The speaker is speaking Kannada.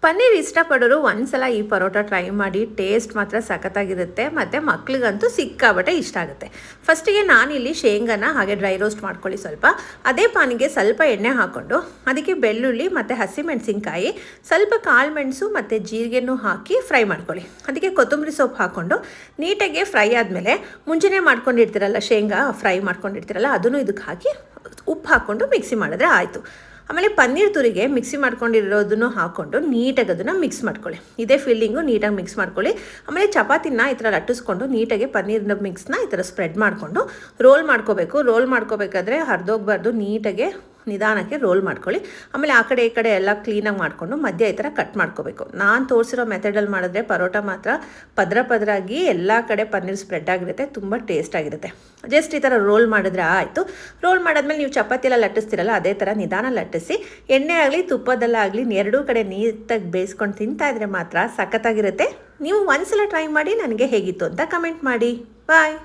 ಪನ್ನೀರ್ ಇಷ್ಟಪಡೋರು ಒಂದ್ಸಲ ಈ ಪರೋಟ ಟ್ರೈ ಮಾಡಿ, ಟೇಸ್ಟ್ ಮಾತ್ರ ಸಖತ್ತಾಗಿರುತ್ತೆ ಮತ್ತು ಮಕ್ಳಿಗಂತೂ ಸಿಕ್ಕಾಬಟ್ಟೆ ಇಷ್ಟ ಆಗುತ್ತೆ. ಫಸ್ಟಿಗೆ ನಾನಿಲ್ಲಿ ಶೇಂಗಾನ ಹಾಗೆ ಡ್ರೈ ರೋಸ್ಟ್ ಮಾಡ್ಕೊಳ್ಳಿ. ಸ್ವಲ್ಪ ಅದೇ ಪಾನಿಗೆ ಸ್ವಲ್ಪ ಎಣ್ಣೆ ಹಾಕ್ಕೊಂಡು ಅದಕ್ಕೆ ಬೆಳ್ಳುಳ್ಳಿ ಮತ್ತು ಹಸಿಮೆಣಸಿನ್ಕಾಯಿ, ಸ್ವಲ್ಪ ಕಾಳುಮೆಣಸು ಮತ್ತು ಜೀರಿಗೆನೂ ಹಾಕಿ ಫ್ರೈ ಮಾಡ್ಕೊಳ್ಳಿ. ಅದಕ್ಕೆ ಕೊತ್ತಂಬರಿ ಸೊಪ್ಪು ಹಾಕ್ಕೊಂಡು ನೀಟಾಗಿ ಫ್ರೈ ಆದಮೇಲೆ ಮುಂಚೆನೇ ಮಾಡ್ಕೊಂಡಿರ್ತೀರಲ್ಲ, ಶೇಂಗಾ ಫ್ರೈ ಮಾಡ್ಕೊಂಡಿರ್ತೀರಲ್ಲ, ಅದನ್ನು ಇದಕ್ಕೆ ಹಾಕಿ ಉಪ್ಪು ಹಾಕ್ಕೊಂಡು ಮಿಕ್ಸಿ ಮಾಡಿದ್ರೆ ಆಯಿತು. ಆಮೇಲೆ ಪನ್ನೀರ್ ತುರಿಗೆ ಮಿಕ್ಸಿ ಮಾಡ್ಕೊಂಡಿರೋದನ್ನು ಹಾಕ್ಕೊಂಡು ನೀಟಾಗಿ ಅದನ್ನು ಮಿಕ್ಸ್ ಮಾಡ್ಕೊಳ್ಳಿ. ಇದೇ ಫಿಲ್ಲಿಂಗು ನೀಟಾಗಿ ಮಿಕ್ಸ್ ಮಾಡ್ಕೊಳ್ಳಿ. ಆಮೇಲೆ ಚಪಾತಿನ ಈ ಥರ ಲಟ್ಟಿಸ್ಕೊಂಡು ನೀಟಾಗಿ ಪನ್ನೀರ್ನ ಮಿಕ್ಸ್ನ ಈ ಥರ ಸ್ಪ್ರೆಡ್ ಮಾಡಿಕೊಂಡು ರೋಲ್ ಮಾಡ್ಕೋಬೇಕು. ರೋಲ್ ಮಾಡ್ಕೋಬೇಕಾದ್ರೆ ಹರಿದೋಗ್ಬಾರ್ದು, ನೀಟಾಗೆ ನಿಧಾನಕ್ಕೆ ರೋಲ್ ಮಾಡ್ಕೊಳ್ಳಿ. ಆಮೇಲೆ ಆ ಕಡೆ ಈ ಕಡೆ ಎಲ್ಲ ಕ್ಲೀನಾಗಿ ಮಾಡಿಕೊಂಡು ಮಧ್ಯ ಈ ಥರ ಕಟ್ ಮಾಡ್ಕೋಬೇಕು. ನಾನು ತೋರಿಸಿರೋ ಮೆಥಡಲ್ಲಿ ಮಾಡಿದ್ರೆ ಪರೋಟ ಮಾತ್ರ ಪದರಾಗಿ ಎಲ್ಲ ಕಡೆ ಪನ್ನೀರ್ ಸ್ಪ್ರೆಡ್ ಆಗಿರುತ್ತೆ, ತುಂಬ ಟೇಸ್ಟ್ ಆಗಿರುತ್ತೆ. ಜಸ್ಟ್ ಈ ಥರ ರೋಲ್ ಮಾಡಿದ್ರೆ ಆಯಿತು. ರೋಲ್ ಮಾಡಾದ್ಮೇಲೆ ನೀವು ಚಪಾತಿ ಎಲ್ಲ ಲಟ್ಟಿಸ್ತೀರಲ್ಲ, ಅದೇ ಥರ ನಿಧಾನ ಲಟ್ಟಿಸಿ ಎಣ್ಣೆ ಆಗಲಿ ತುಪ್ಪದಲ್ಲಾಗಲಿ ಎರಡೂ ಕಡೆ ನೀಟಾಗಿ ಬೇಯಿಸ್ಕೊಂಡು ತಿಂತಾ ಇದ್ರೆ ಮಾತ್ರ ಸಖತ್ತಾಗಿರುತ್ತೆ. ನೀವು ಒಂದ್ಸಲ ಟ್ರೈ ಮಾಡಿ ನನಗೆ ಹೇಗಿತ್ತು ಅಂತ ಕಮೆಂಟ್ ಮಾಡಿ. ಬಾಯ್.